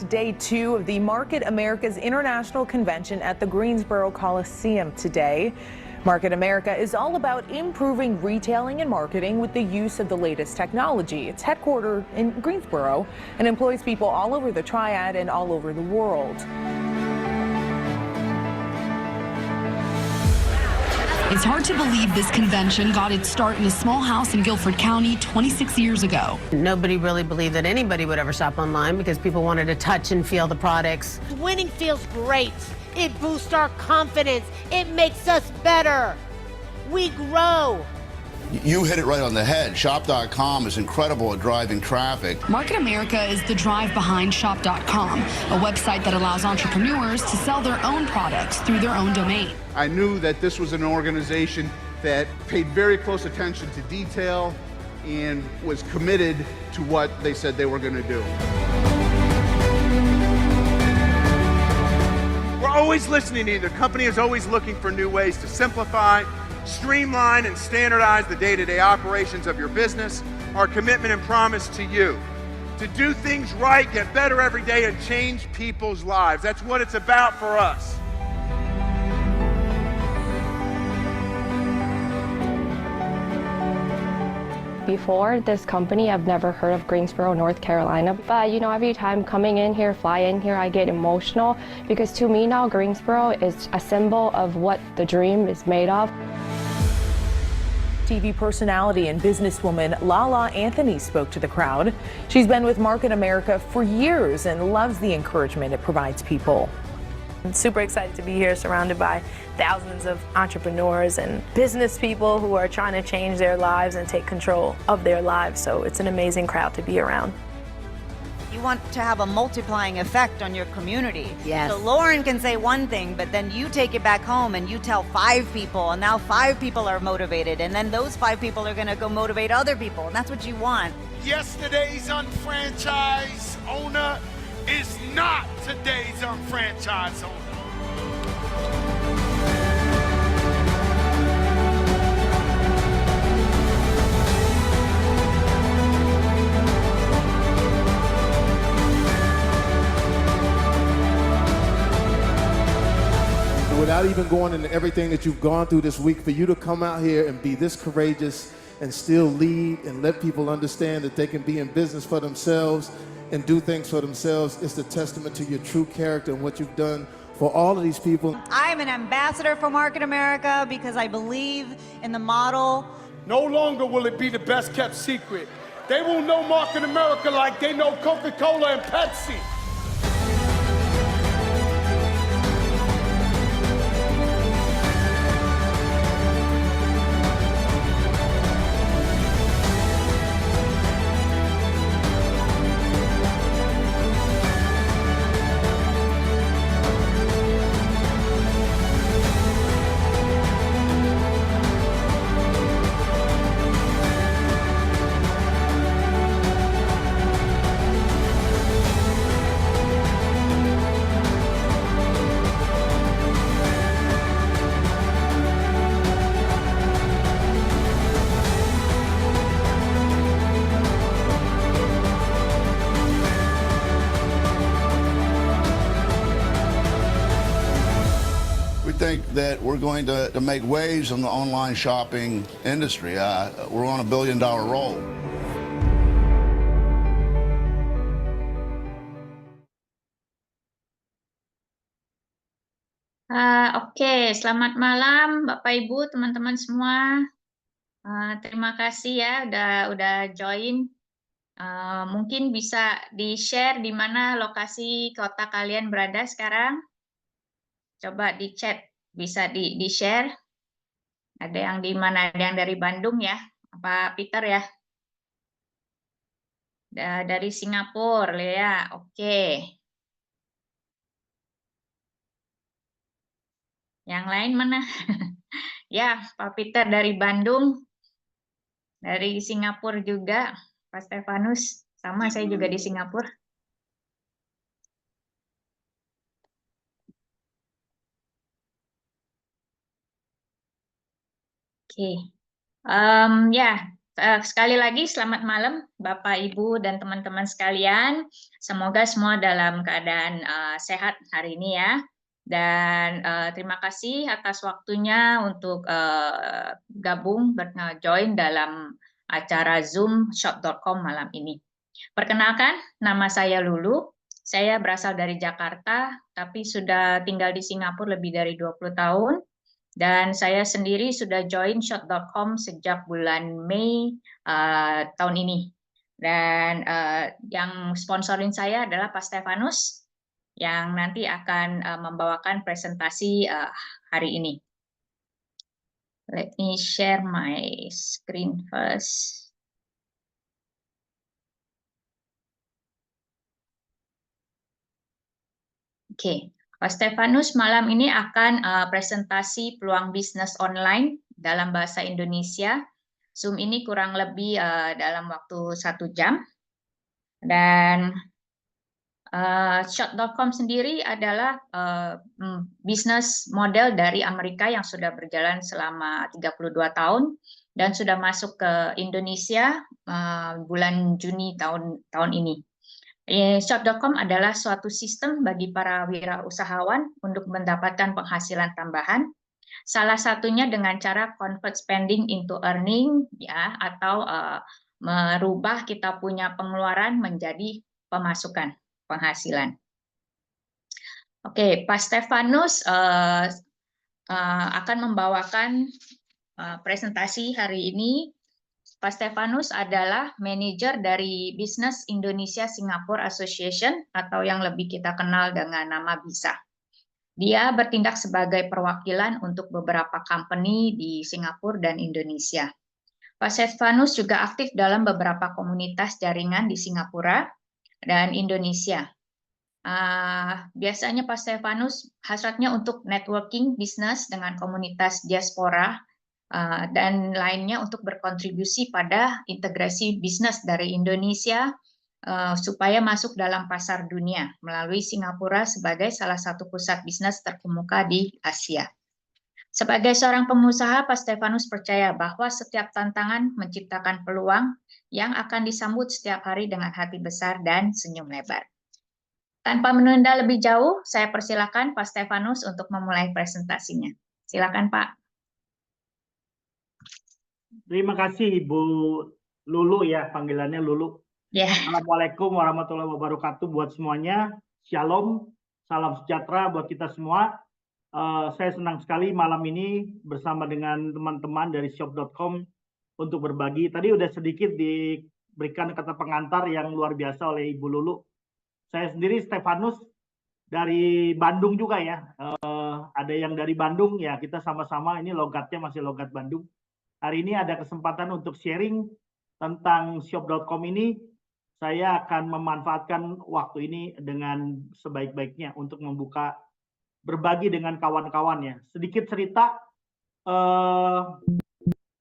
Day 2 of the Market America's International Convention at the Greensboro Coliseum today. Market America is all about improving retailing and marketing with the use of the latest technology. It's headquartered in Greensboro and employs people all over the Triad and all over the world. It's hard to believe this convention got its start in a small house in Guilford County 26 years ago. Nobody really believed that anybody would ever shop online because people wanted to touch and feel the products. Winning feels great. It boosts our confidence. It makes us better. We grow. You hit it right on the head. Shop.com is incredible at driving traffic. Market America is the drive behind Shop.com, a website that allows entrepreneurs to sell their own products through their own domain. I knew that this was an organization that paid very close attention to detail and was committed to what they said they were going to do. We're always listening to you. The company is always looking for new ways to simplify, streamline, and standardize the day-to-day operations of your business. Our commitment and promise to you to do things right, get better every day, and change people's lives. That's what it's about for us. Before this company, I've never heard of Greensboro, North Carolina. But every time coming in here, fly in here, I get emotional because to me now, Greensboro is a symbol of what the dream is made of. TV personality and businesswoman Lala Anthony spoke to the crowd. She's been with Market America for years and loves the encouragement it provides people. I'm super excited to be here, surrounded by thousands of entrepreneurs and business people who are trying to change their lives and take control of their lives. So it's an amazing crowd to be around. You want to have a multiplying effect on your community. Yes. So Lauren can say one thing, but then you take it back home and you tell 5 people, and now 5 people are motivated, and then those 5 people are going to go motivate other people, and that's what you want. Yesterday's unfranchised owner is not today's unfranchised owner. Without even going into everything that you've gone through this week, for you to come out here and be this courageous and still lead and let people understand that they can be in business for themselves and do things for themselves, it's a testament to your true character and what you've done for all of these people. I'm an ambassador for Market America because I believe in the model. No longer will it be the best kept secret. They will know Market America like they know Coca-Cola and Pepsi. Think that we're going to make waves in the online shopping industry. We're on a $1 billion roll. Oke, selamat malam Bapak Ibu, teman-teman semua. Terima kasih ya udah join. Mungkin bisa di-share di mana lokasi kota kalian berada sekarang. Coba di chat, bisa di-share. Ada yang di mana? Ada yang dari Bandung ya, Pak Peter ya. Dari Singapura, Lea. Oke. Yang lain mana? Ya, Pak Peter dari Bandung. Dari Singapura juga, Pak Stefanus. Sama, saya juga di Singapura. Oke. Ya, Sekali lagi selamat malam Bapak, Ibu, dan teman-teman sekalian. Semoga semua dalam keadaan sehat hari ini ya. Dan terima kasih atas waktunya untuk gabung, join dalam acara Zoom shop.com malam ini. Perkenalkan, nama saya Lulu. Saya berasal dari Jakarta, tapi sudah tinggal di Singapura lebih dari 20 tahun. Dan saya sendiri sudah join shop.com sejak bulan Mei tahun ini. Dan yang sponsorin saya adalah Pak Stefanus, yang nanti akan membawakan presentasi hari ini. Let me share my screen first. Oke. Pak Stefanus malam ini akan presentasi peluang bisnis online dalam bahasa Indonesia. Zoom ini kurang lebih dalam waktu 1 jam. Dan Shop.com sendiri adalah bisnis model dari Amerika yang sudah berjalan selama 32 tahun dan sudah masuk ke Indonesia bulan Juni tahun ini. Shop.com adalah suatu sistem bagi para wirausahawan untuk mendapatkan penghasilan tambahan. Salah satunya dengan cara convert spending into earning, ya, atau merubah kita punya pengeluaran menjadi pemasukan, penghasilan. Oke, Pak Stefanus akan membawakan presentasi hari ini. Pak Stefanus adalah manajer dari Business Indonesia Singapore Association atau yang lebih kita kenal dengan nama BISA. Dia bertindak sebagai perwakilan untuk beberapa company di Singapura dan Indonesia. Pak Stefanus juga aktif dalam beberapa komunitas jaringan di Singapura dan Indonesia. Biasanya Pak Stefanus hasratnya untuk networking bisnis dengan komunitas diaspora dan lainnya untuk berkontribusi pada integrasi bisnis dari Indonesia supaya masuk dalam pasar dunia melalui Singapura sebagai salah satu pusat bisnis terkemuka di Asia. Sebagai seorang pengusaha, Pak Stefanus percaya bahwa setiap tantangan menciptakan peluang yang akan disambut setiap hari dengan hati besar dan senyum lebar. Tanpa menunda lebih jauh, saya persilakan Pak Stefanus untuk memulai presentasinya. Silakan Pak. Terima kasih Ibu Lulu ya, panggilannya Lulu. Yeah. Assalamualaikum warahmatullahi wabarakatuh buat semuanya. Shalom, salam sejahtera buat kita semua. Saya senang sekali malam ini bersama dengan teman-teman dari shop.com untuk berbagi. Tadi udah sedikit diberikan kata pengantar yang luar biasa oleh Ibu Lulu. Saya sendiri Stefanus dari Bandung juga ya. Ada yang dari Bandung ya, kita sama-sama ini logatnya masih logat Bandung. Hari ini ada kesempatan untuk sharing tentang shop.com ini. Saya akan memanfaatkan waktu ini dengan sebaik-baiknya untuk berbagi dengan kawan-kawannya. Sedikit cerita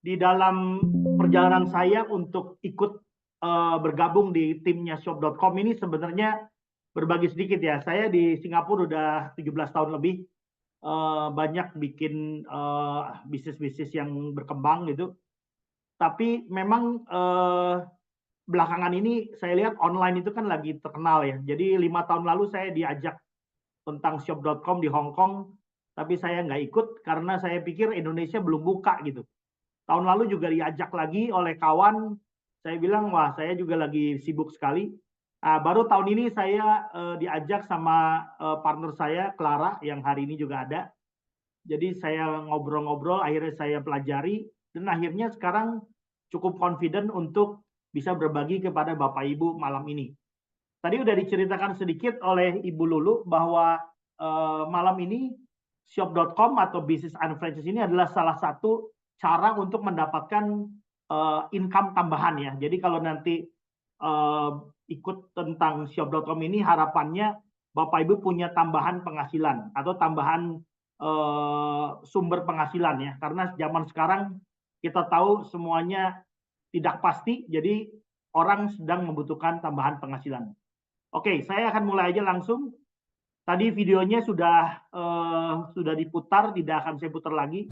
di dalam perjalanan saya untuk ikut bergabung di timnya shop.com ini sebenarnya berbagi sedikit ya. Saya di Singapura udah 17 tahun lebih. Banyak bikin bisnis-bisnis yang berkembang gitu. Tapi memang belakangan ini saya lihat online itu kan lagi terkenal ya. Jadi 5 tahun lalu saya diajak tentang shop.com di Hong Kong, tapi saya nggak ikut karena saya pikir Indonesia belum buka gitu. Tahun lalu juga diajak lagi oleh kawan, saya bilang wah saya juga lagi sibuk sekali. Baru tahun ini saya diajak sama partner saya, Clara, yang hari ini juga ada. Jadi saya ngobrol-ngobrol, akhirnya saya pelajari, dan akhirnya sekarang cukup confident untuk bisa berbagi kepada Bapak Ibu malam ini. Tadi udah diceritakan sedikit oleh Ibu Lulu bahwa malam ini shop.com atau Business and Franchise ini adalah salah satu cara untuk mendapatkan income tambahan ya. Jadi kalau nanti ikut tentang shop.com ini harapannya Bapak Ibu punya tambahan penghasilan atau tambahan sumber penghasilan ya, karena zaman sekarang kita tahu semuanya tidak pasti, jadi orang sedang membutuhkan tambahan penghasilan. Oke, saya akan mulai aja langsung. Tadi videonya sudah diputar, tidak akan saya putar lagi.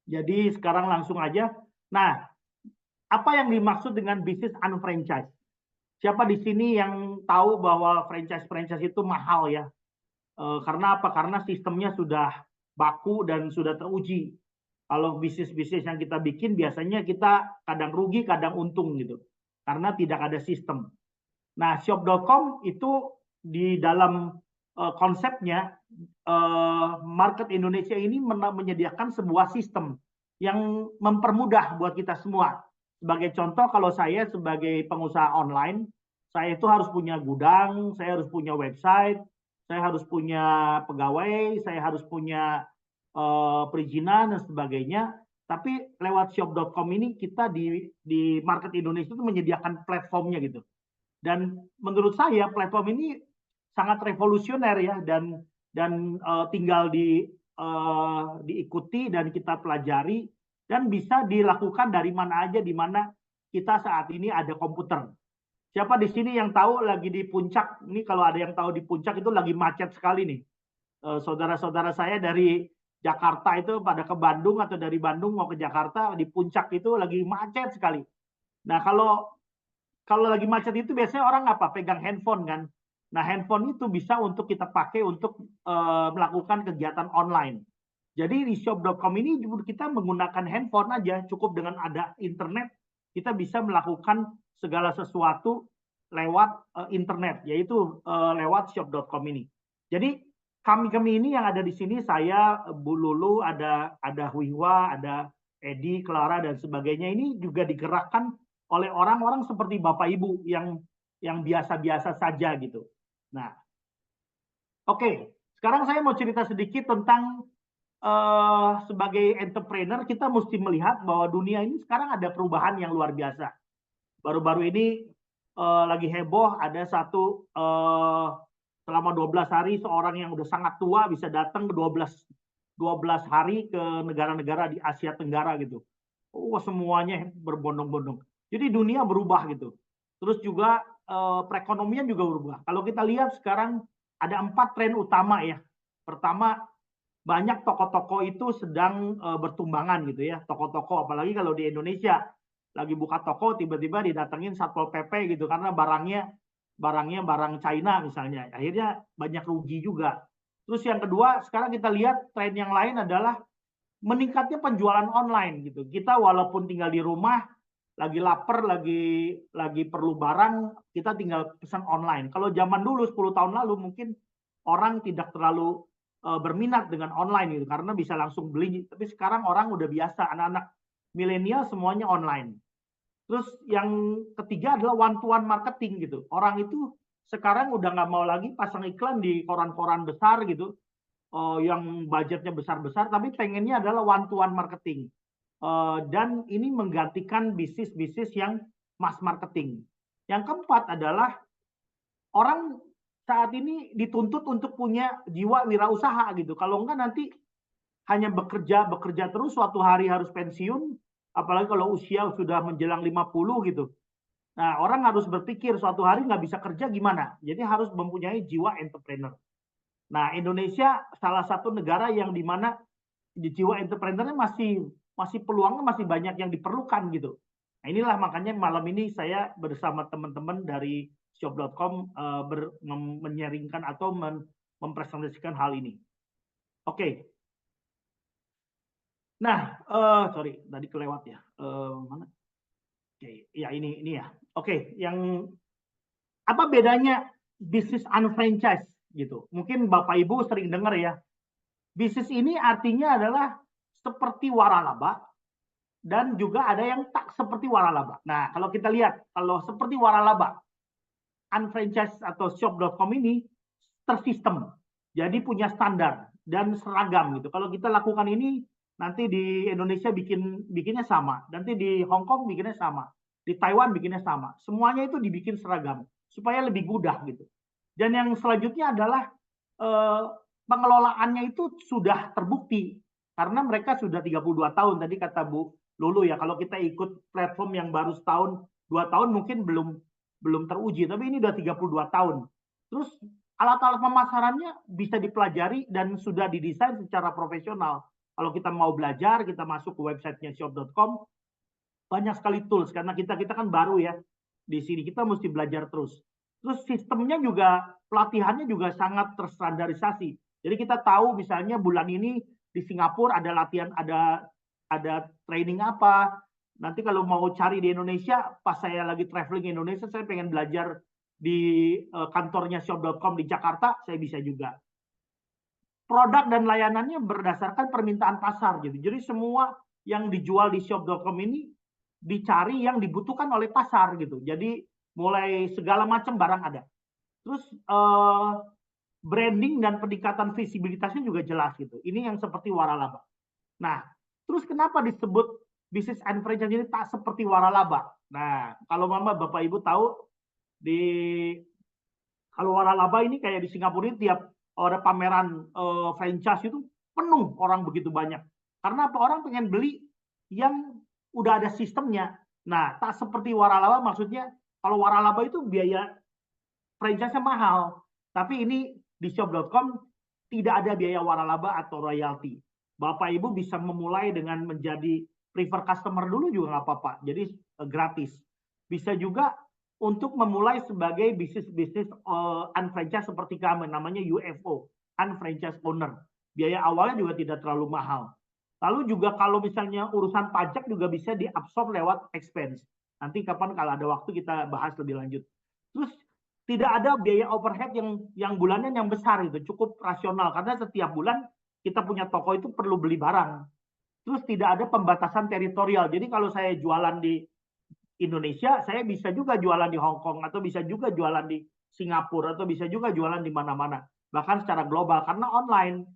Jadi sekarang langsung aja. Nah, apa yang dimaksud dengan bisnis unfranchise? Siapa di sini yang tahu bahwa franchise itu mahal ya? Karena apa? Karena sistemnya sudah baku dan sudah teruji. Kalau bisnis-bisnis yang kita bikin biasanya kita kadang rugi, kadang untung gitu. Karena tidak ada sistem. Nah, shop.com itu di dalam konsepnya market Indonesia ini menyediakan sebuah sistem yang mempermudah buat kita semua. Sebagai contoh, kalau saya sebagai pengusaha online, saya itu harus punya gudang, saya harus punya website, saya harus punya pegawai, saya harus punya perizinan dan sebagainya. Tapi lewat shop.com ini kita di market Indonesia itu menyediakan platformnya gitu. Dan menurut saya platform ini sangat revolusioner ya, dan tinggal diikuti dan kita pelajari dan bisa dilakukan dari mana aja di mana kita saat ini ada komputer. Siapa di sini yang tahu lagi di puncak? Ini kalau ada yang tahu di puncak itu lagi macet sekali nih. Saudara-saudara saya dari Jakarta itu pada ke Bandung atau dari Bandung mau ke Jakarta, di puncak itu lagi macet sekali. Nah, kalau lagi macet itu biasanya orang apa? Pegang handphone kan. Nah, handphone itu bisa untuk kita pakai untuk melakukan kegiatan online. Jadi di shop.com ini kita menggunakan handphone aja, cukup dengan ada internet, kita bisa melakukan segala sesuatu lewat internet, yaitu lewat shop.com ini. Jadi kami ini yang ada di sini, saya, Bu Lulu, ada Wiwa, ada Edi, Clara dan sebagainya, ini juga digerakkan oleh orang-orang seperti Bapak Ibu yang biasa-biasa saja gitu. Nah, oke. Sekarang saya mau cerita sedikit tentang sebagai entrepreneur kita mesti melihat bahwa dunia ini sekarang ada perubahan yang luar biasa. Baru-baru ini lagi heboh ada satu selama 12 hari seorang yang udah sangat tua bisa datang ke 12 hari ke negara-negara di Asia Tenggara gitu. Semuanya berbondong-bondong. Jadi dunia berubah gitu. Terus juga perekonomian juga berubah. Kalau kita lihat sekarang ada 4 tren utama ya. Pertama, banyak toko-toko itu sedang bertumbangan gitu ya. Toko-toko, apalagi kalau di Indonesia lagi buka toko tiba-tiba didatengin Satpol PP gitu karena barang China misalnya. Akhirnya banyak rugi juga. Terus yang kedua, sekarang kita lihat tren yang lain adalah meningkatnya penjualan online gitu. Kita walaupun tinggal di rumah, lagi lapar, lagi perlu barang, kita tinggal pesan online. Kalau zaman dulu 10 tahun lalu mungkin orang tidak terlalu berminat dengan online gitu karena bisa langsung beli. Tapi sekarang orang udah biasa, anak-anak milenial semuanya online. Terus yang ketiga adalah one-to-one marketing gitu. Orang itu sekarang udah nggak mau lagi pasang iklan di koran-koran besar gitu, yang budgetnya besar-besar, tapi pengennya adalah one-to-one marketing. Dan ini menggantikan bisnis-bisnis yang mass marketing. Yang keempat adalah orang saat ini dituntut untuk punya jiwa wirausaha gitu. Kalau enggak nanti hanya bekerja terus, suatu hari harus pensiun, apalagi kalau usia sudah menjelang 50 gitu. Nah, orang harus berpikir suatu hari nggak bisa kerja gimana. Jadi harus mempunyai jiwa entrepreneur. Nah, Indonesia salah satu negara yang dimana jiwa entrepreneurnya masih peluangnya masih banyak yang diperlukan gitu. Nah, inilah makanya malam ini saya bersama teman-teman dari shop.com menyaringkan atau mempresentasikan hal ini. Oke. Nah, sorry, tadi kelewat ya. Mana? Oke, ya ini ya. Oke, yang apa bedanya bisnis unfranchise gitu? Mungkin Bapak Ibu sering dengar ya. Bisnis ini artinya adalah seperti waralaba dan juga ada yang tak seperti waralaba. Nah, kalau kita lihat, kalau seperti waralaba, unfranchise atau shop.com ini tersistem. Jadi punya standar dan seragam gitu. Kalau kita lakukan ini, nanti di Indonesia bikinnya sama, nanti di Hong Kong bikinnya sama, di Taiwan bikinnya sama. Semuanya itu dibikin seragam supaya lebih mudah gitu. Dan yang selanjutnya adalah pengelolaannya itu sudah terbukti karena mereka sudah 32 tahun. Tadi kata Bu Lulu ya, kalau kita ikut platform yang baru setahun, 2 tahun mungkin belum teruji, tapi ini udah 32 tahun. Terus alat-alat pemasarannya bisa dipelajari dan sudah didesain secara profesional. Kalau kita mau belajar, kita masuk ke websitenya shop.com, banyak sekali tools karena kita kan baru ya di sini, kita mesti belajar terus. Terus sistemnya juga, pelatihannya juga sangat terstandarisasi. Jadi kita tahu misalnya bulan ini di Singapura ada latihan, ada training apa. Nanti kalau mau cari di Indonesia, pas saya lagi traveling Indonesia, saya pengen belajar di kantornya shop.com di Jakarta, saya bisa juga. Produk dan layanannya berdasarkan permintaan pasar gitu. Jadi semua yang dijual di shop.com ini dicari yang dibutuhkan oleh pasar gitu. Jadi mulai segala macam barang ada. Terus branding dan peningkatan visibilitasnya juga jelas gitu. Ini yang seperti waralaba. Nah, terus kenapa disebut bisnis and franchise ini tak seperti waralaba? Nah, kalau Mama Bapak Ibu tahu kalau waralaba ini kayak di Singapura ini tiap ada pameran franchise itu penuh orang begitu banyak. Karena apa? Orang pengen beli yang udah ada sistemnya. Nah, tak seperti waralaba, maksudnya kalau waralaba itu biaya franchise-nya mahal. Tapi ini di shop.com tidak ada biaya waralaba atau royalti. Bapak Ibu bisa memulai dengan menjadi prefer customer dulu juga nggak apa-apa. Jadi gratis. Bisa juga untuk memulai sebagai bisnis unfranchise seperti kami, namanya UFO, unfranchise owner. Biaya awalnya juga tidak terlalu mahal. Lalu juga kalau misalnya urusan pajak juga bisa diabsorb lewat expense. Nanti kapan kalau ada waktu kita bahas lebih lanjut. Terus tidak ada biaya overhead yang bulanan yang besar itu, cukup rasional karena setiap bulan kita punya toko itu perlu beli barang. Terus tidak ada pembatasan teritorial. Jadi kalau saya jualan di Indonesia, saya bisa juga jualan di Hong Kong atau bisa juga jualan di Singapura atau bisa juga jualan di mana-mana, bahkan secara global karena online.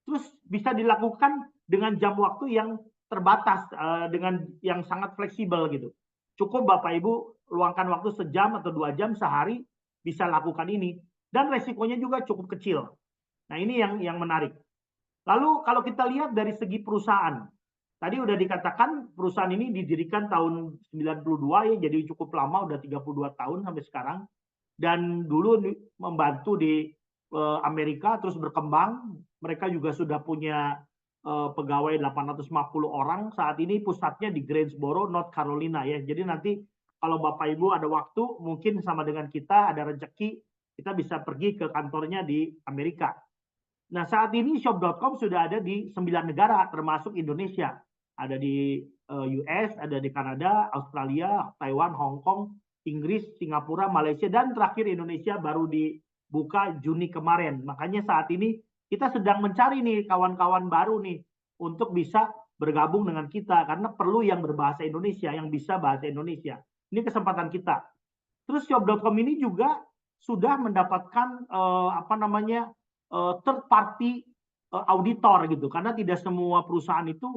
Terus bisa dilakukan dengan jam waktu yang terbatas, dengan yang sangat fleksibel gitu. Cukup Bapak Ibu luangkan waktu sejam atau 2 jam sehari bisa lakukan ini. Dan resikonya juga cukup kecil. Nah ini yang menarik. Lalu kalau kita lihat dari segi perusahaan. Tadi udah dikatakan perusahaan ini didirikan tahun 92 ya, jadi cukup lama, udah 32 tahun sampai sekarang. Dan dulu membantu di Amerika terus berkembang. Mereka juga sudah punya pegawai 850 orang. Saat ini pusatnya di Greensboro, North Carolina ya. Jadi nanti kalau Bapak Ibu ada waktu, mungkin sama dengan kita ada rezeki, kita bisa pergi ke kantornya di Amerika. Nah saat ini shop.com sudah ada di 9 negara termasuk Indonesia. Ada di US, ada di Kanada, Australia, Taiwan, Hong Kong, Inggris, Singapura, Malaysia, dan terakhir Indonesia baru dibuka Juni kemarin. Makanya saat ini kita sedang mencari nih kawan-kawan baru nih untuk bisa bergabung dengan kita karena perlu yang berbahasa Indonesia, yang bisa bahasa Indonesia. Ini kesempatan kita. Terus shop.com ini juga sudah mendapatkan third party auditor gitu, karena tidak semua perusahaan itu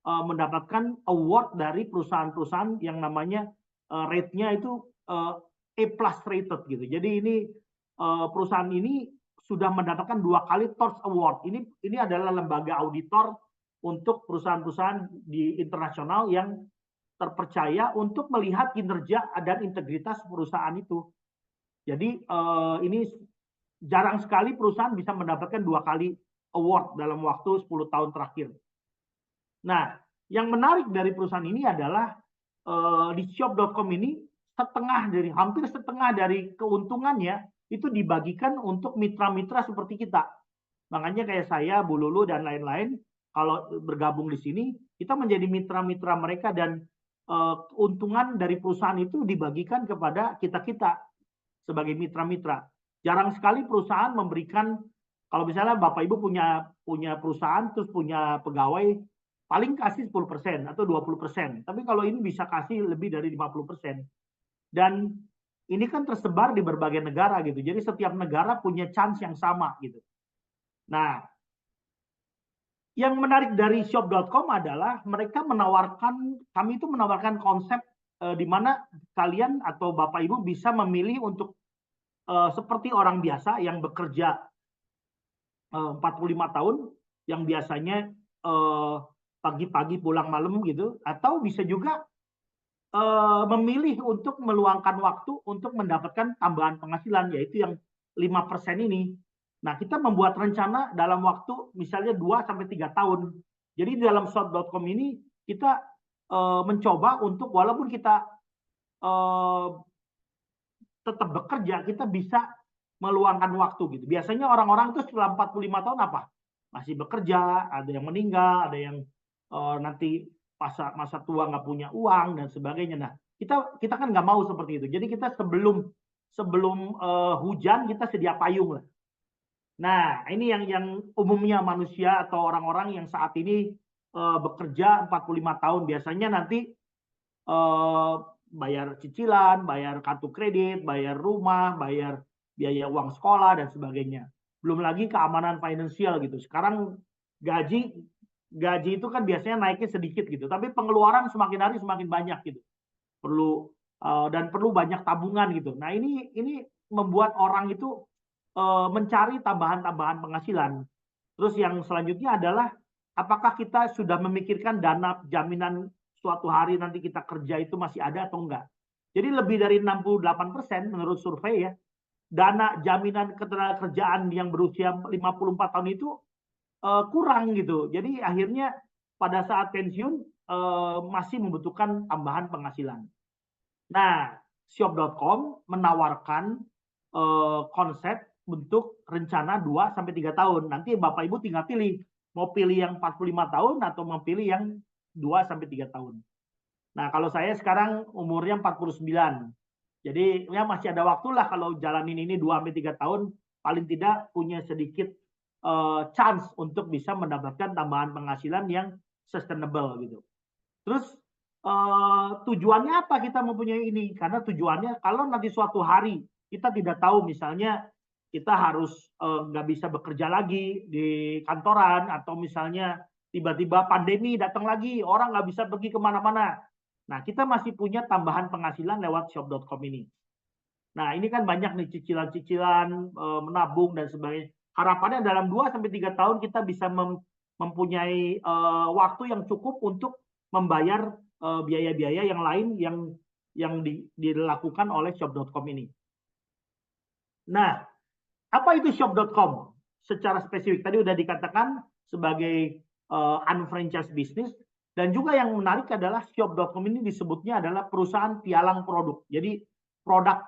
mendapatkan award dari perusahaan-perusahaan yang namanya rate-nya itu A+ rated gitu. Jadi ini perusahaan ini sudah mendapatkan 2 kali TORS Award. Ini adalah lembaga auditor untuk perusahaan-perusahaan di internasional yang terpercaya untuk melihat kinerja dan integritas perusahaan itu. Jadi ini jarang sekali perusahaan bisa mendapatkan 2 kali award dalam waktu 10 tahun terakhir. Nah, yang menarik dari perusahaan ini adalah di shop.com ini hampir setengah dari keuntungannya itu dibagikan untuk mitra-mitra seperti kita. Makanya kayak saya, Bu Lulu dan lain-lain, kalau bergabung di sini, kita menjadi mitra-mitra mereka dan keuntungan dari perusahaan itu dibagikan kepada kita-kita sebagai mitra-mitra. Jarang sekali perusahaan memberikan, kalau misalnya Bapak Ibu punya perusahaan terus punya pegawai, paling kasih 10% atau 20%. Tapi kalau ini bisa kasih lebih dari 50%. Dan ini kan tersebar di berbagai negara gitu. Jadi setiap negara punya chance yang sama gitu. Nah, yang menarik dari shop.com adalah kami itu menawarkan konsep di mana kalian atau Bapak Ibu bisa memilih untuk seperti orang biasa yang bekerja 45 tahun, yang biasanya pagi-pagi pulang malam gitu, atau bisa juga memilih untuk meluangkan waktu untuk mendapatkan tambahan penghasilan, yaitu yang 5% ini. Nah, kita membuat rencana dalam waktu misalnya 2-3 tahun. Jadi di dalam shop.com ini kita mencoba untuk walaupun kita tetap bekerja, kita bisa meluangkan waktu gitu. Biasanya orang-orang itu setelah 45 tahun apa? Masih bekerja, ada yang meninggal, ada yang nanti masa tua nggak punya uang dan sebagainya. Nah, kita kan nggak mau seperti itu. Jadi kita sebelum hujan kita sedia payung lah. Nah, ini yang umumnya manusia atau orang-orang yang saat ini bekerja 45 tahun biasanya nanti bayar cicilan, bayar kartu kredit, bayar rumah, bayar biaya uang sekolah dan sebagainya. Belum lagi keamanan finansial gitu. Sekarang gaji itu kan biasanya naiknya sedikit gitu, tapi pengeluaran semakin hari semakin banyak gitu. Perlu banyak tabungan gitu. Nah, ini membuat orang itu mencari tambahan-tambahan penghasilan. Terus yang selanjutnya adalah apakah kita sudah memikirkan dana jaminan suatu hari nanti kita kerja itu masih ada atau enggak. Jadi lebih dari 68% menurut survei ya, dana jaminan ketenagakerjaan yang berusia 54 tahun itu kurang gitu. Jadi akhirnya pada saat pensiun masih membutuhkan tambahan penghasilan. Nah, Shop.com menawarkan konsep untuk rencana 2-3 tahun. Nanti Bapak Ibu tinggal pilih, mau pilih yang 45 tahun atau mau pilih yang 2-3 tahun. Nah, kalau saya sekarang umurnya 49. Jadi ya masih ada waktu lah kalau jalanin ini 2-3 tahun, paling tidak punya sedikit chance untuk bisa mendapatkan tambahan penghasilan yang sustainable gitu. Terus tujuannya apa kita mempunyai ini? Karena tujuannya kalau nanti suatu hari kita tidak tahu misalnya kita harus nggak bisa bekerja lagi di kantoran atau misalnya tiba-tiba pandemi datang lagi, orang nggak bisa pergi kemana-mana. Nah, kita masih punya tambahan penghasilan lewat Shop.com ini. Nah, ini kan banyak nih cicilan-cicilan, menabung dan sebagainya. Harapannya dalam 2-3 tahun kita bisa mempunyai waktu yang cukup untuk membayar biaya-biaya yang lain yang dilakukan oleh Shop.com ini. Nah, apa itu Shop.com? Secara spesifik tadi udah dikatakan sebagai unfranchised business, dan juga yang menarik adalah Shop.com ini disebutnya adalah perusahaan pialang produk. Jadi produk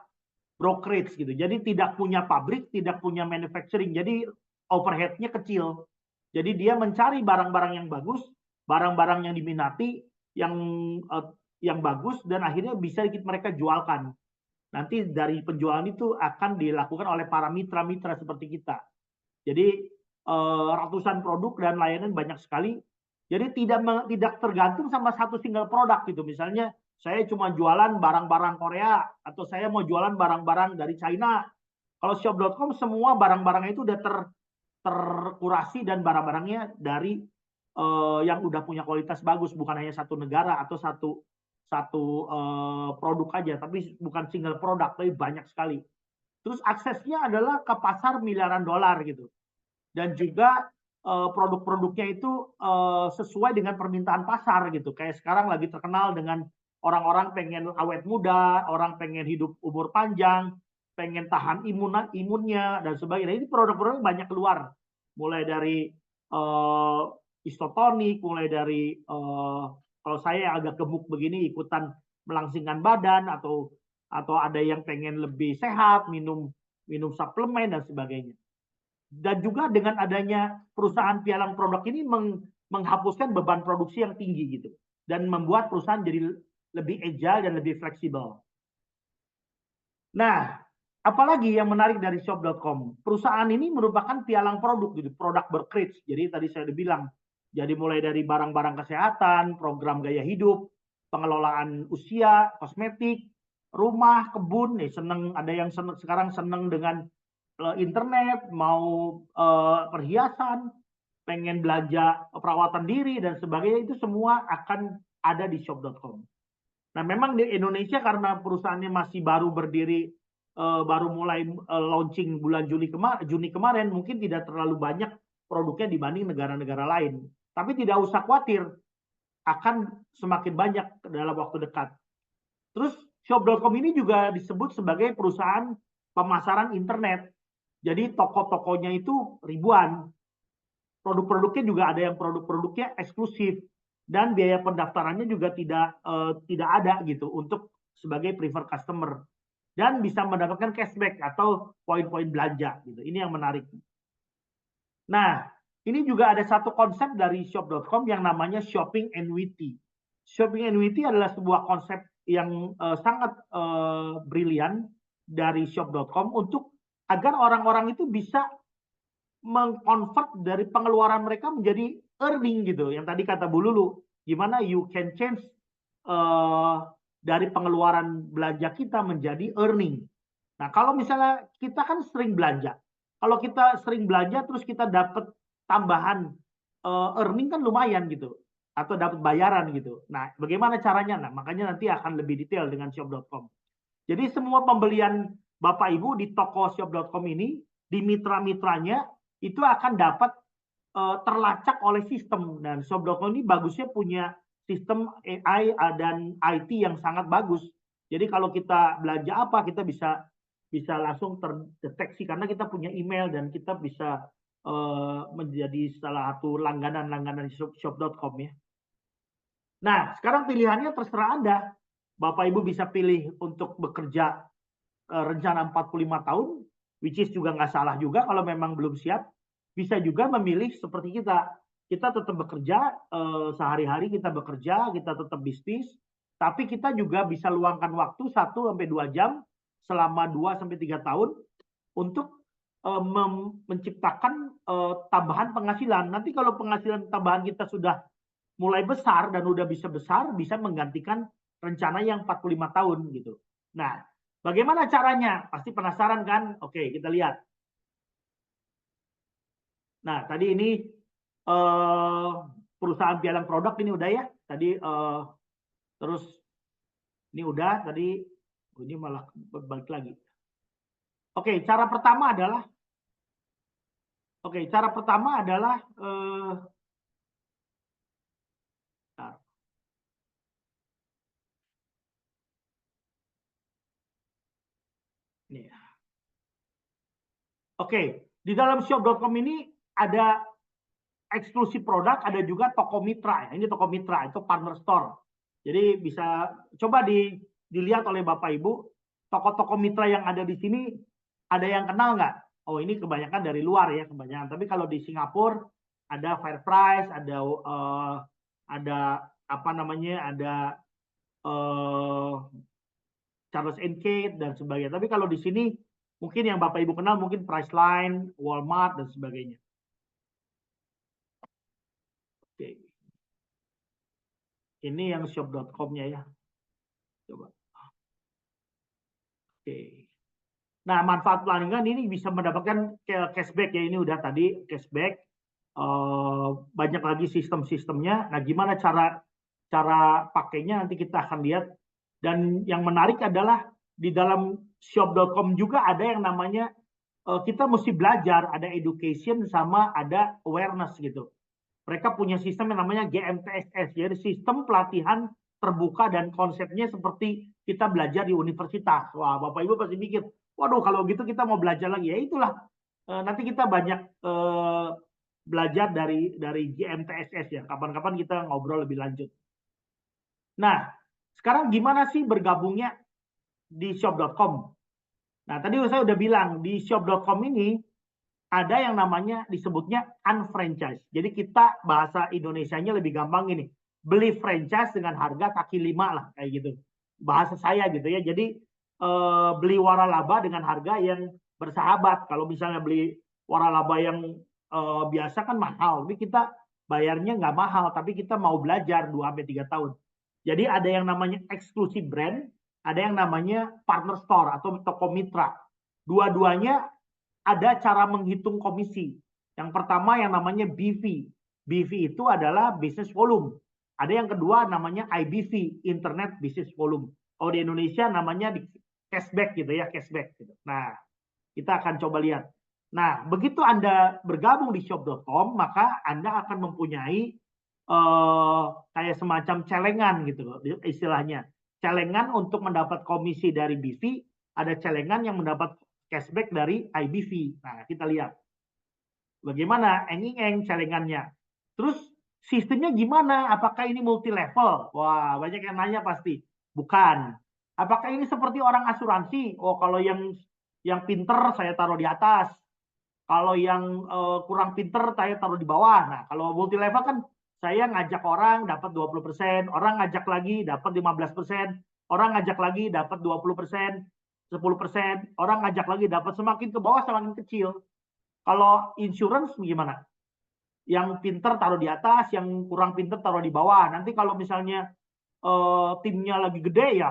brokerage gitu. Jadi tidak punya pabrik, tidak punya manufacturing. Jadi overhead-nya kecil. Jadi dia mencari barang-barang yang bagus, barang-barang yang diminati, yang bagus, dan akhirnya bisa mereka jualkan. Nanti dari penjualan itu akan dilakukan oleh para mitra-mitra seperti kita. Jadi ratusan produk dan layanan banyak sekali. Jadi tidak tergantung sama satu single produk gitu. Misalnya saya cuma jualan barang-barang Korea atau saya mau jualan barang-barang dari China. Kalau Shop.com semua barang-barangnya itu udah terkurasi dan barang-barangnya dari yang udah punya kualitas bagus, bukan hanya satu negara atau satu produk aja, tapi bukan single produk, tapi banyak sekali. Terus aksesnya adalah ke pasar miliaran dolar gitu. Dan juga produk-produknya itu sesuai dengan permintaan pasar gitu. Kayak sekarang lagi terkenal dengan orang-orang pengen awet muda, orang pengen hidup umur panjang, pengen tahan imunnya dan sebagainya. Ini produk-produknya banyak keluar. Mulai dari isotonik, mulai dari kalau saya agak gemuk begini ikutan melangsingkan badan atau ada yang pengen lebih sehat, minum suplemen dan sebagainya. Dan juga dengan adanya perusahaan pialang produk ini menghapuskan beban produksi yang tinggi gitu dan membuat perusahaan jadi lebih agile dan lebih fleksibel. Nah, apalagi yang menarik dari Shop.com, perusahaan ini merupakan pialang produk gitu, produk brokerage. Jadi tadi saya udah bilang, jadi mulai dari barang-barang kesehatan, program gaya hidup, pengelolaan usia, kosmetik, rumah, kebun, nih ada yang sekarang seneng dengan internet, mau perhiasan, pengen belanja perawatan diri dan sebagainya, itu semua akan ada di Shop.com. Nah, memang di Indonesia karena perusahaannya masih baru berdiri, baru mulai launching bulan Juni kemarin, mungkin tidak terlalu banyak produknya dibanding negara-negara lain. Tapi tidak usah khawatir, akan semakin banyak dalam waktu dekat. Terus Shop.com ini juga disebut sebagai perusahaan pemasaran internet. Jadi toko-tokonya itu ribuan. Produk-produknya juga ada yang produk-produknya eksklusif. dan biaya pendaftarannya juga tidak ada gitu untuk sebagai preferred customer, dan bisa mendapatkan cashback atau poin-poin belanja gitu. Ini yang menarik. Nah, ini juga ada satu konsep dari shop.com yang namanya shopping annuity. Shopping annuity adalah sebuah konsep yang sangat brilian dari shop.com untuk agar orang-orang itu bisa mengkonvert dari pengeluaran mereka menjadi earning gitu. Yang tadi kata Bu Lulu, gimana you can change dari pengeluaran belanja kita menjadi earning. Nah, kalau misalnya kita kan sering belanja. Kalau kita sering belanja terus kita dapat tambahan earning kan lumayan gitu. Atau dapat bayaran gitu. Nah, bagaimana caranya? Nah, makanya nanti akan lebih detail dengan shop.com. Jadi semua pembelian Bapak Ibu di toko shop.com ini, di mitra-mitranya, itu akan dapat terlacak oleh sistem. Dan shop.com ini bagusnya punya sistem AI dan IT yang sangat bagus. Jadi kalau kita belanja apa, kita bisa langsung terdeteksi karena kita punya email dan kita bisa menjadi salah satu langganan shop.com ya. Nah, sekarang pilihannya terserah Anda. Bapak Ibu bisa pilih untuk bekerja rencana 45 tahun, which is juga nggak salah juga kalau memang belum siap. Bisa juga memilih seperti kita. Kita tetap bekerja, sehari-hari kita bekerja, kita tetap bisnis, tapi kita juga bisa luangkan waktu 1-2 jam selama 2-3 tahun untuk menciptakan tambahan penghasilan. Nanti kalau penghasilan tambahan kita sudah mulai besar dan udah bisa besar, bisa menggantikan rencana yang 45 tahun gitu. Nah, bagaimana caranya? Pasti penasaran kan? Oke, kita lihat. Nah, tadi ini perusahaan pialang produk ini udah ya. Tadi terus ini udah tadi, ini malah balik lagi. Oke, cara pertama adalah Oke, di dalam shop.com ini ada eksklusif produk, ada juga toko mitra. Ini toko mitra, itu partner store. Jadi bisa coba dilihat oleh Bapak Ibu, toko-toko mitra yang ada di sini, ada yang kenal nggak? Oh, ini kebanyakan dari luar ya, kebanyakan. Tapi kalau di Singapura ada FairPrice, ada apa namanya, ada Charles & Keith dan sebagainya. Tapi kalau di sini mungkin yang Bapak Ibu kenal mungkin Priceline, Walmart dan sebagainya. Oke. Ini yang shop.com-nya ya. Coba. Oke. Nah, manfaat pelanggan ini bisa mendapatkan cashback ya. Ini udah tadi cashback. Banyak lagi sistem-sistemnya. Nah, gimana cara pakainya nanti kita akan lihat. Dan yang menarik adalah di dalam shop.com juga ada yang namanya kita mesti belajar, ada education sama ada awareness gitu. Mereka punya sistem yang namanya GMTSS, jadi sistem pelatihan terbuka dan konsepnya seperti kita belajar di universitas. Wah, Bapak Ibu pasti mikir, waduh kalau gitu kita mau belajar lagi. Ya itulah, nanti kita banyak belajar dari GMTSS ya. Kapan-kapan kita ngobrol lebih lanjut. Nah, sekarang gimana sih bergabungnya di shop.com? Nah, tadi saya udah bilang di shop.com ini ada yang namanya disebutnya unfranchise. Jadi kita bahasa Indonesianya lebih gampang ini. Beli franchise dengan harga kaki 5 lah kayak gitu. Bahasa saya gitu ya. Jadi beli waralaba dengan harga yang bersahabat. Kalau misalnya beli waralaba yang biasa kan mahal. Tapi kita bayarnya nggak mahal. Tapi kita mau belajar 2-3 tahun. Jadi ada yang namanya exclusive brand. Ada yang namanya partner store atau toko mitra. Dua-duanya ada cara menghitung komisi. Yang pertama yang namanya BV. BV itu adalah business volume. Ada yang kedua namanya IBV, Internet Business Volume. Kalau di Indonesia namanya cashback gitu ya, cashback gitu. Nah, kita akan coba lihat. Nah, begitu Anda bergabung di shop.com, maka Anda akan mempunyai kayak semacam celengan gitu istilahnya. Celengan untuk mendapat komisi dari BV, ada celengan yang mendapat cashback dari IBV. Nah, kita lihat. Bagaimana celengannya. Terus Sistemnya gimana? Apakah ini multi level? Wah, banyak yang nanya pasti. Bukan. Apakah ini seperti orang asuransi? Oh, kalau yang pinter saya taruh di atas. Kalau yang kurang pinter saya taruh di bawah. Nah, kalau multi level kan saya ngajak orang dapat 20%, orang ngajak lagi dapat 15%, orang ngajak lagi dapat 20%, 10%, orang ngajak lagi dapat, semakin ke bawah semakin kecil. Kalau insurance gimana? Yang pinter taruh di atas, yang kurang pinter taruh di bawah. Nanti kalau misalnya timnya lagi gede ya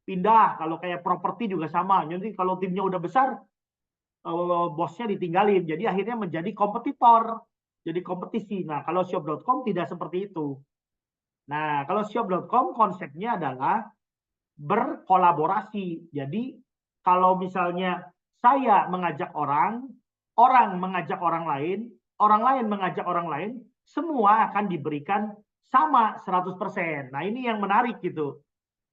pindah. Kalau kayak properti juga sama. Jadi kalau timnya udah besar, bosnya ditinggalin. Jadi akhirnya menjadi kompetitor, jadi kompetisi. Nah, kalau shop.com tidak seperti itu. Nah, kalau shop.com konsepnya adalah berkolaborasi. Jadi kalau misalnya saya mengajak orang mengajak orang lain mengajak orang lain, semua akan diberikan sama 100%. Nah, ini yang menarik gitu.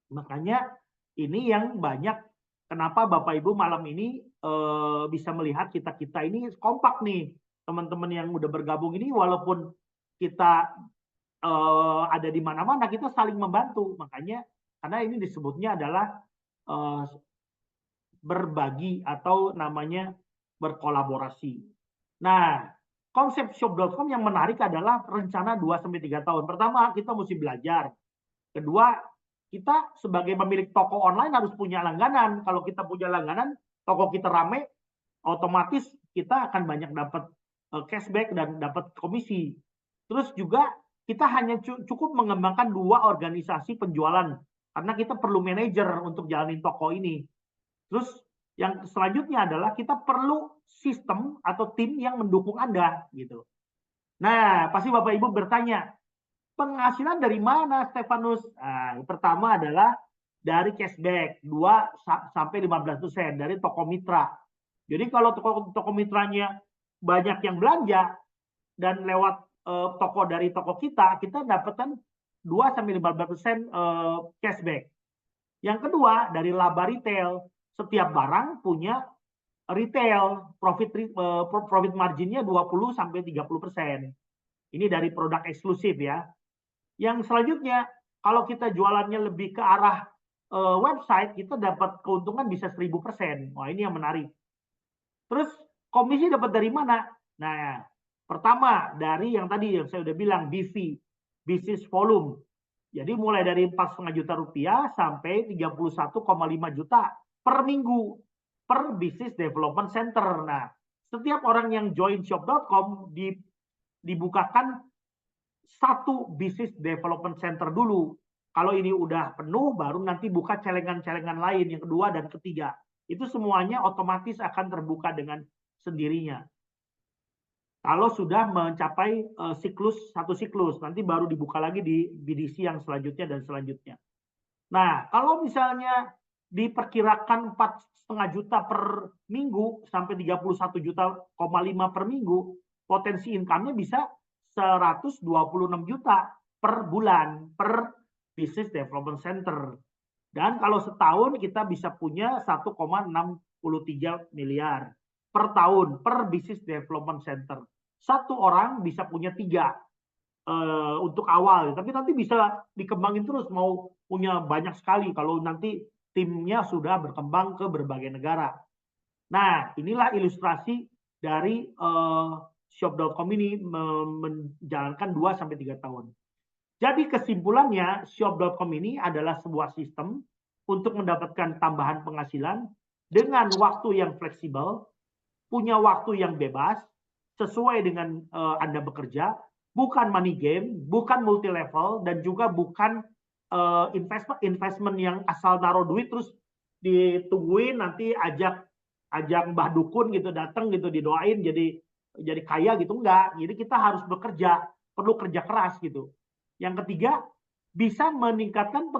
Makanya ini yang banyak, kenapa Bapak Ibu malam ini bisa melihat kita ini kompak nih. Teman-teman yang udah bergabung ini, walaupun kita ada di mana-mana, kita saling membantu. Makanya, karena ini disebutnya adalah berbagi atau namanya berkolaborasi. Nah, konsep shop.com yang menarik adalah rencana 2-3 tahun. Pertama, kita mesti belajar. Kedua, kita sebagai pemilik toko online harus punya langganan. Kalau kita punya langganan, toko kita rame, otomatis kita akan banyak dapat cashback dan dapat komisi. Terus juga kita hanya cukup mengembangkan 2 organisasi penjualan karena kita perlu manajer untuk jalanin toko ini. Terus yang selanjutnya adalah kita perlu sistem atau tim yang mendukung Anda gitu. Nah, pasti Bapak Ibu bertanya, penghasilan dari mana, Stefanus? Nah, pertama adalah dari cashback 2-15% dari toko mitra. Jadi kalau toko mitranya banyak yang belanja dan lewat toko dari toko kita dapatkan 2-15% cashback. Yang kedua dari laba retail. Setiap barang punya retail profit marginnya 20-30%. Ini dari produk eksklusif ya. Yang selanjutnya, kalau kita jualannya lebih ke arah website, kita dapat keuntungan bisa 1000%. Wah, ini yang menarik. Terus komisi dapat dari mana? Nah, pertama dari yang tadi yang saya udah bilang, BV, business volume. Jadi mulai dari 4,5 juta rupiah sampai 31,5 juta per minggu per business development center. Nah, setiap orang yang join shop.com dibukakan 1 business development center dulu. Kalau ini udah penuh, baru nanti buka celengan-celengan lain yang kedua dan ketiga. Itu semuanya otomatis akan terbuka dengan sendirinya. Kalau sudah mencapai satu siklus, nanti baru dibuka lagi di BDC yang selanjutnya dan selanjutnya. Nah, kalau misalnya diperkirakan 4,5 juta per minggu sampai 31,5 juta per minggu, potensi income-nya bisa 126 juta per bulan per business development center. Dan kalau setahun kita bisa punya 1,63 miliar per tahun per business development center. Satu orang bisa punya 3 untuk awal, tapi nanti bisa dikembangin terus, mau punya banyak sekali kalau nanti timnya sudah berkembang ke berbagai negara. Nah, inilah ilustrasi dari shop.com ini menjalankan 2-3 tahun. Jadi kesimpulannya, shop.com ini adalah sebuah sistem untuk mendapatkan tambahan penghasilan dengan waktu yang fleksibel, punya waktu yang bebas, sesuai dengan Anda bekerja, bukan money game, bukan multi level, dan juga bukan investment yang asal naruh duit terus ditungguin nanti ajak Mbah Dukun gitu datang gitu didoain jadi kaya gitu, enggak. Jadi kita harus bekerja, perlu kerja keras gitu. Yang ketiga, bisa meningkatkan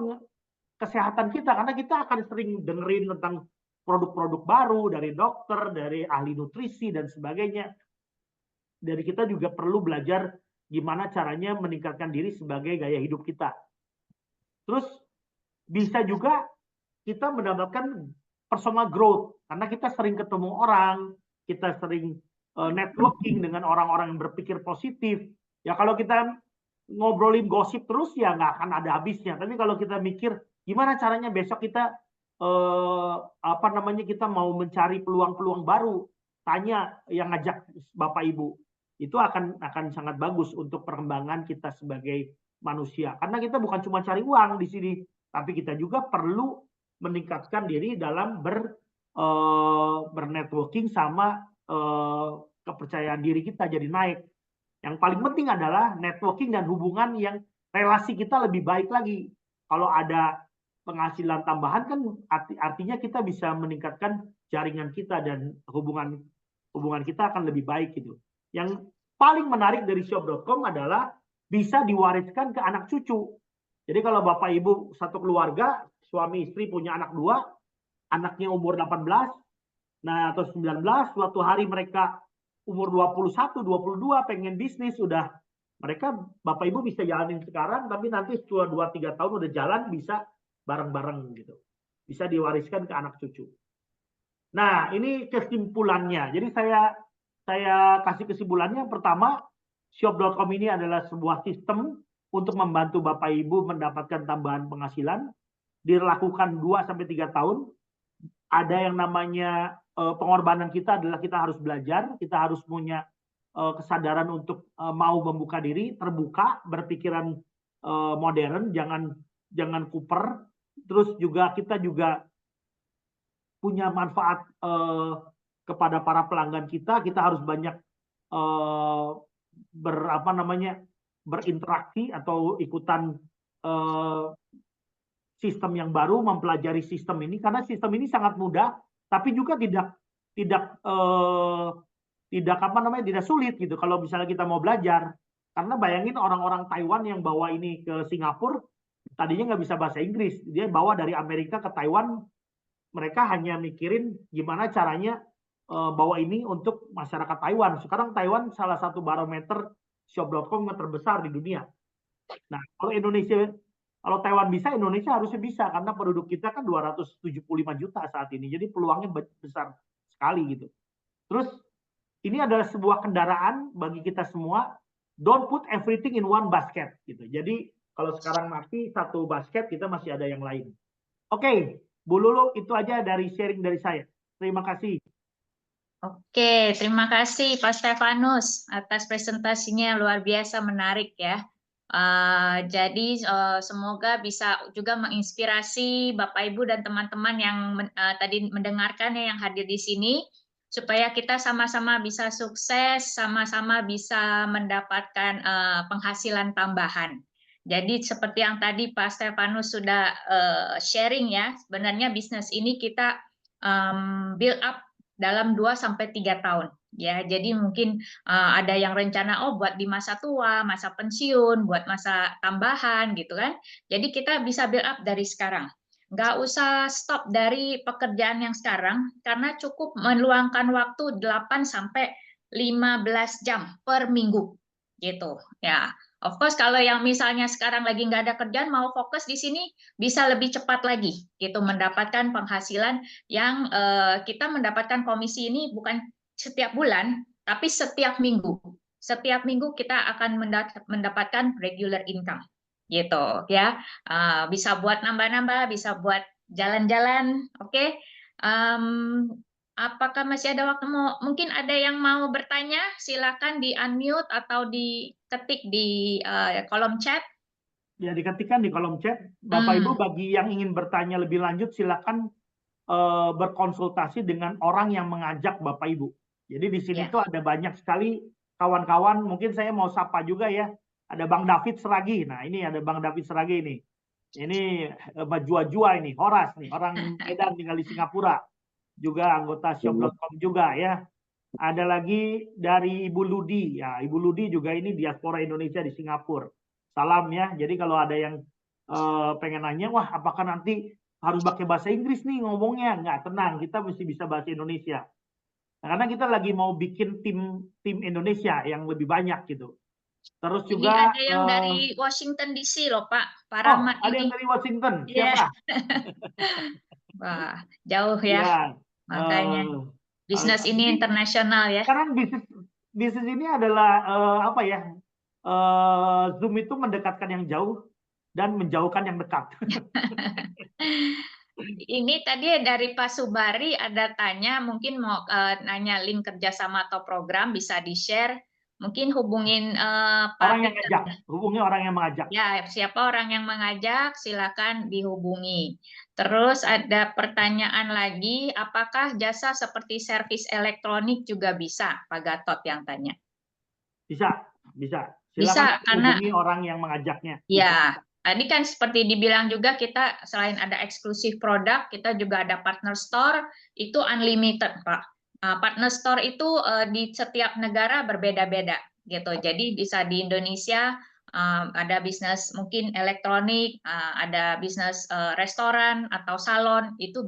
kesehatan kita karena kita akan sering dengerin tentang produk-produk baru dari dokter, dari ahli nutrisi dan sebagainya. Dari kita juga perlu belajar gimana caranya meningkatkan diri sebagai gaya hidup kita. Terus bisa juga kita mendapatkan personal growth karena kita sering ketemu orang, kita sering networking dengan orang-orang yang berpikir positif. Ya kalau kita ngobrolin gosip terus ya nggak akan ada habisnya. Tapi kalau kita mikir gimana caranya besok kita kita mau mencari peluang-peluang baru, tanya yang ngajak Bapak Ibu, itu akan sangat bagus untuk perkembangan kita sebagai manusia. Karena kita bukan cuma cari uang di sini, tapi kita juga perlu meningkatkan diri dalam bernetworking sama kepercayaan diri kita jadi naik. Yang paling penting adalah networking dan hubungan yang relasi kita lebih baik lagi. Kalau ada penghasilan tambahan kan artinya kita bisa meningkatkan jaringan kita dan hubungan kita akan lebih baik gitu. Yang paling menarik dari shop.com adalah bisa diwariskan ke anak cucu. Jadi kalau Bapak Ibu satu keluarga, suami istri punya anak 2, anaknya umur 18, nah atau 19, suatu hari mereka umur 21, 22 pengen bisnis, udah mereka Bapak Ibu bisa jalanin sekarang, tapi nanti setelah 2-3 tahun udah jalan bisa bareng-bareng gitu. Bisa diwariskan ke anak cucu. Nah, ini kesimpulannya. Jadi saya kasih kesimpulannya. Pertama, shop.com ini adalah sebuah sistem untuk membantu Bapak Ibu mendapatkan tambahan penghasilan. Dilakukan 2-3 tahun. Ada yang namanya pengorbanan kita adalah kita harus belajar, kita harus punya kesadaran untuk mau membuka diri, terbuka, berpikiran modern, jangan kuper. Terus juga kita juga punya manfaat kepada para pelanggan kita harus banyak berinteraksi atau ikutan sistem yang baru, mempelajari sistem ini karena sistem ini sangat mudah, tapi juga tidak sulit gitu kalau misalnya kita mau belajar. Karena bayangin orang-orang Taiwan yang bawa ini ke Singapura, tadinya nggak bisa bahasa Inggris, dia bawa dari Amerika ke Taiwan, mereka hanya mikirin gimana caranya bawa ini untuk masyarakat Taiwan. Sekarang Taiwan salah satu barometer shop.com yang terbesar di dunia. Nah, kalau Taiwan bisa, Indonesia harusnya bisa karena penduduk kita kan 275 juta saat ini. Jadi peluangnya besar sekali gitu. Terus ini adalah sebuah kendaraan bagi kita semua. Don't put everything in one basket gitu. Jadi kalau sekarang mati satu basket, kita masih ada yang lain. Oke, Bu Lulu, itu aja dari sharing dari saya. Terima kasih. Oke, terima kasih Pak Stefanus atas presentasinya, luar biasa menarik ya. Jadi semoga bisa juga menginspirasi Bapak Ibu dan teman-teman yang tadi mendengarkan ya, yang hadir di sini, supaya kita sama-sama bisa sukses, sama-sama bisa mendapatkan penghasilan tambahan. Jadi seperti yang tadi Pak Stefanus sudah sharing ya, sebenarnya bisnis ini kita build up dalam 2-3 tahun. Ya, jadi mungkin ada yang rencana buat di masa tua, masa pensiun, buat masa tambahan gitu kan. Jadi kita bisa build up dari sekarang. Nggak usah stop dari pekerjaan yang sekarang, karena cukup meluangkan waktu 8-15 jam per minggu gitu ya. Of course kalau yang misalnya sekarang lagi nggak ada kerjaan, mau fokus di sini, bisa lebih cepat lagi gitu mendapatkan penghasilan yang kita mendapatkan komisi ini bukan setiap bulan, tapi setiap minggu. Setiap minggu kita akan mendapatkan regular income gitu ya. Bisa buat nambah-nambah, bisa buat jalan-jalan. Oke. Apakah masih ada waktu? Mungkin ada yang mau bertanya, silakan di unmute atau diketik di kolom chat. Ya, diketikkan di kolom chat. Bapak Ibu, bagi yang ingin bertanya lebih lanjut, silakan berkonsultasi dengan orang yang mengajak Bapak Ibu. Jadi di sini tuh ada banyak sekali kawan-kawan, mungkin saya mau sapa juga ya. Ada Bang David Seragi. Nah, ini ada Bang David Seragi ini. Ini Jua-Jua ini, Horas nih, orang Medan tinggal di Singapura. Juga anggota shop.com juga ya. Ada lagi dari Ibu Ludi. Ya, Ibu Ludi juga ini diaspora Indonesia di Singapura. Salam ya. Jadi kalau ada yang pengen nanya, wah apakah nanti harus pakai bahasa Inggris nih ngomongnya? Nggak, tenang, kita mesti bisa bahasa Indonesia. Nah, karena kita lagi mau bikin tim Indonesia yang lebih banyak gitu. Terus juga ini ada yang dari Washington DC loh Pak. Pak Rahmat ada yang dari Washington. Siapa? Wah, jauh ya. Makanya bisnis ini internasional ya. Sekarang bisnis ini adalah Zoom itu mendekatkan yang jauh dan menjauhkan yang dekat. Ini tadi dari Pak Subari ada tanya, mungkin mau nanya link kerjasama atau program bisa di-share. Mungkin hubungin Pak Orang yang Peter. ngajak, hubungi orang yang mengajak. Ya, siapa orang yang mengajak, silakan dihubungi. Terus ada pertanyaan lagi, apakah jasa seperti servis elektronik juga bisa, Pak Gatot yang tanya? Bisa, bisa. Bisa, Silakan karena hubungi orang yang mengajaknya. ya, tadi kan seperti dibilang juga kita selain ada eksklusif produk, kita juga ada partner store, itu unlimited, Pak. Partner store itu di setiap negara berbeda-beda, gitu. Jadi bisa di Indonesia ada bisnis mungkin elektronik, ada bisnis restoran atau salon, itu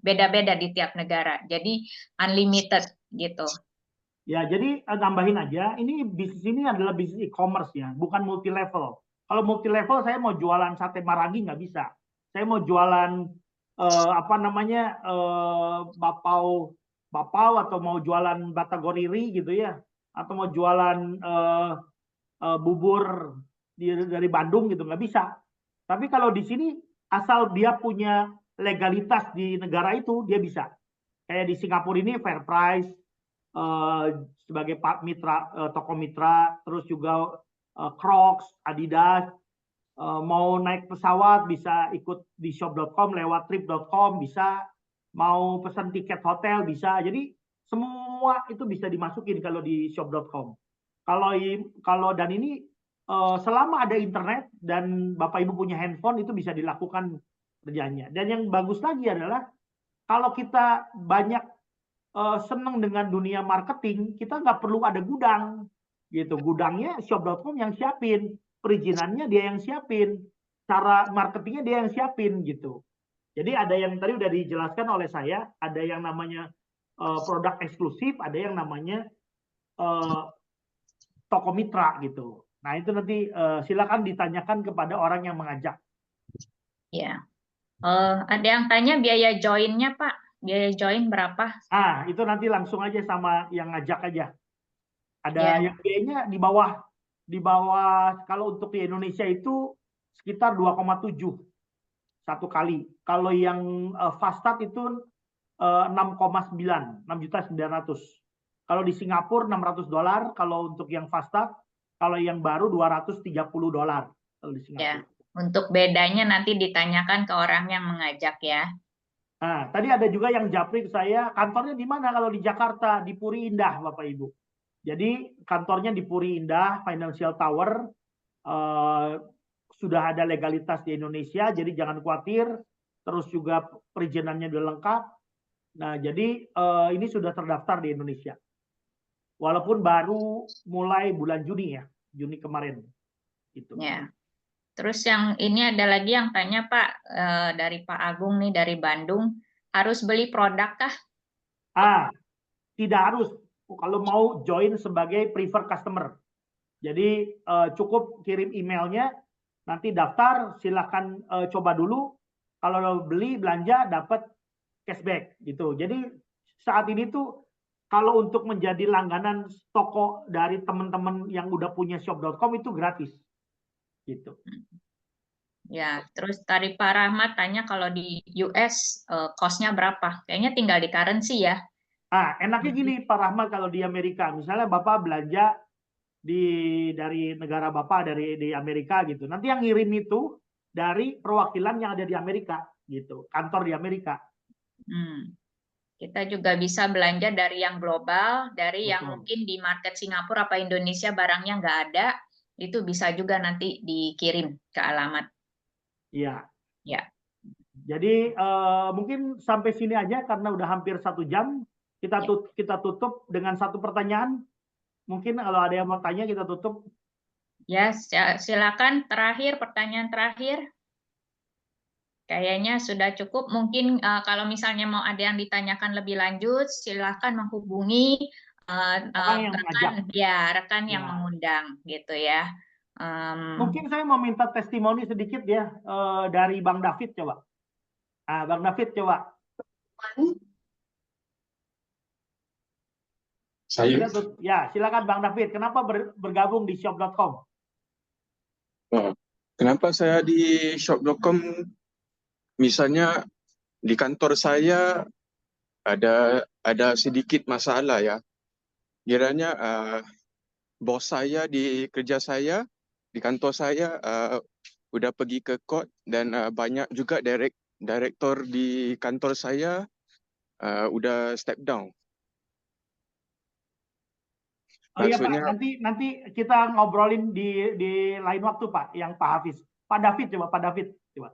beda-beda di tiap negara. Jadi unlimited, gitu. Ya, jadi tambahin aja, ini bisnis ini adalah bisnis e-commerce ya, bukan multi level. Kalau multi level saya mau jualan sate Marangi nggak bisa. Saya mau jualan bapau atau mau jualan batagoriri gitu ya, atau mau jualan bubur dari Bandung gitu nggak bisa. Tapi kalau di sini asal dia punya legalitas di negara itu dia bisa. Kayak di Singapura ini Fair Price sebagai mitra toko mitra, terus juga Crocs, Adidas. Mau naik pesawat bisa ikut di shop.com, lewat trip.com bisa, mau pesan tiket hotel bisa. Jadi semua itu bisa dimasukin kalau di shop.com. Dan ini selama ada internet dan Bapak Ibu punya handphone itu bisa dilakukan kerjanya. Dan yang bagus lagi adalah kalau kita banyak senang dengan dunia marketing, kita nggak perlu ada gudang gitu. Gudangnya shop.com yang siapin, perizinannya dia yang siapin, cara marketingnya dia yang siapin gitu. Jadi ada yang tadi udah dijelaskan oleh saya, ada yang namanya produk eksklusif, ada yang namanya toko mitra gitu. Nah itu nanti silakan ditanyakan kepada orang yang mengajak. Ya, ada yang tanya biaya join-nya, Pak. Biaya join berapa? Itu nanti langsung aja sama yang ngajak aja. Ada Ya. yang biayanya di bawah kalau untuk di Indonesia itu sekitar 2,7 satu kali. Kalau yang fast start itu 6,9, 6.900.000. Kalau di Singapura $600, kalau untuk yang fast start, kalau yang baru $230 kalau di Singapura. Ya, untuk bedanya nanti ditanyakan ke orang yang mengajak ya. Nah, tadi ada juga yang japri ke saya, kantornya di mana kalau di Jakarta? Di Puri Indah, Bapak Ibu. Jadi kantornya di Puri Indah, Financial Tower, sudah ada legalitas di Indonesia, jadi jangan khawatir. Terus juga perizinannya sudah lengkap. Nah, jadi ini sudah terdaftar di Indonesia. Walaupun baru mulai bulan Juni ya, Juni kemarin. Gitu. Ya. Terus yang ini ada lagi yang tanya Pak, dari Pak Agung nih dari Bandung, harus beli produk kah? Tidak harus. Kalau mau join sebagai preferred customer. Jadi cukup kirim emailnya, nanti daftar, silakan coba dulu. Kalau beli belanja dapat cashback gitu. Jadi saat ini tuh kalau untuk menjadi langganan toko dari teman-teman yang udah punya shop.com itu gratis. Gitu. Ya, terus tadi Pak Rahmat tanya kalau di US cost-nya berapa? Kayaknya tinggal di currency ya. Enaknya gini Pak Rahmat, kalau di Amerika, misalnya Bapak belanja dari negara Bapak di Amerika gitu. Nanti yang ngirim itu dari perwakilan yang ada di Amerika gitu, kantor di Amerika. Kita juga bisa belanja dari yang global, dari yang mungkin di market Singapura apa Indonesia barangnya nggak ada, itu bisa juga nanti dikirim ke alamat. Iya. Ya. Jadi mungkin sampai sini aja karena udah hampir 1 jam. Kita tutup dengan satu pertanyaan. Mungkin kalau ada yang mau tanya kita tutup. Ya, silakan pertanyaan terakhir. Kayaknya sudah cukup. Mungkin kalau misalnya mau ada yang ditanyakan lebih lanjut, silakan menghubungi rekan yang mengundang gitu ya. Mungkin saya mau minta testimoni sedikit ya dari Bang David coba. Bang David coba. Saya. Ya, silakan Bang David. Kenapa bergabung di shop.com? Kenapa saya di shop.com? Misalnya di kantor saya ada sedikit masalah ya. Kiranya bos saya di kerja saya, di kantor saya udah pergi ke court dan banyak juga direktor di kantor saya udah step down. Oh iya Pak, Maksudnya nanti kita ngobrolin di lain waktu Pak, yang Pak Hafiz. Pak David coba, Pak David coba.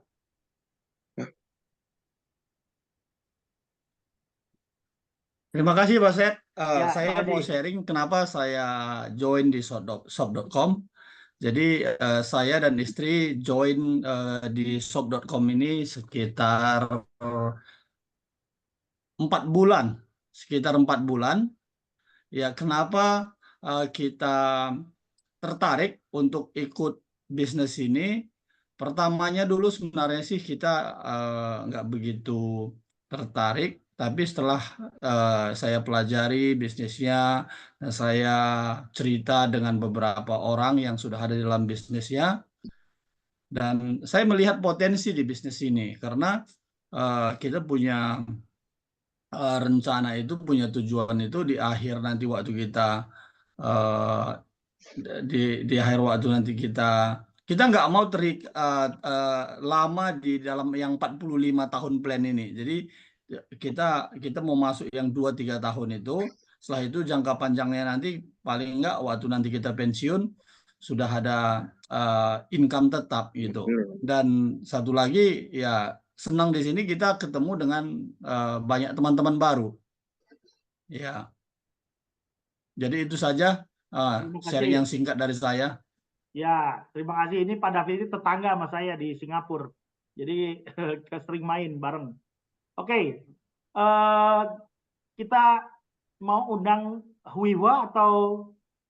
Terima kasih Pak Seth. Ya, Saya terima mau kasih. sharing kenapa saya join di shop.com. Jadi saya dan istri join di shop.com ini sekitar 4 bulan. Sekitar 4 bulan. Ya, kenapa kita tertarik untuk ikut bisnis ini? Pertamanya dulu sebenarnya sih kita nggak begitu tertarik, tapi setelah saya pelajari bisnisnya, dan saya cerita dengan beberapa orang yang sudah ada di dalam bisnisnya, dan saya melihat potensi di bisnis ini karena kita punya rencana itu, punya tujuan itu di akhir nanti waktu kita uh, di akhir waktu nanti kita nggak mau lama di dalam yang 45 tahun plan ini. Jadi kita mau masuk yang 2-3 tahun itu. Setelah itu jangka panjangnya nanti paling nggak waktu nanti kita pensiun sudah ada income tetap gitu. Dan satu lagi ya, senang di sini kita ketemu dengan banyak teman-teman baru. Ya. Jadi itu saja sharing yang singkat dari saya. Ya, terima kasih. Ini Pak David ini tetangga sama saya di Singapura. Jadi sering main bareng. Oke, kita mau undang Huiwa atau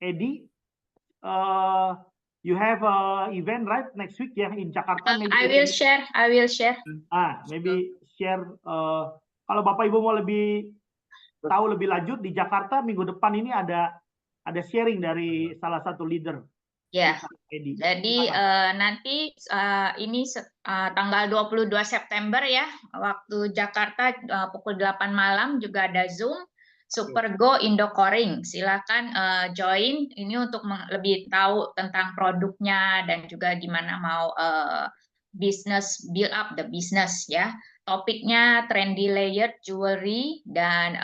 Edi. You have a event right next week ya in Jakarta. I will share. Maybe share. Kalau Bapak Ibu mau lebih tahu lebih lanjut, di Jakarta minggu depan ini ada sharing dari salah satu leader. Ya, jadi nanti ini tanggal 22 September ya, waktu Jakarta pukul 8 malam juga ada Zoom Super Go Indo Coring. Silakan join ini untuk lebih tahu tentang produknya dan juga gimana mau business, build up the business ya. Topiknya trendy layered jewelry dan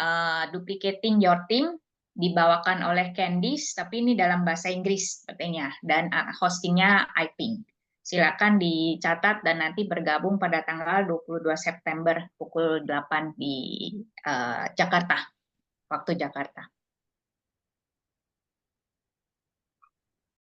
duplicating your team, dibawakan oleh Candice, tapi ini dalam bahasa Inggris sepertinya, dan hostingnya iPink. Silakan dicatat dan nanti bergabung pada tanggal 22 September pukul 8 di Jakarta, waktu Jakarta.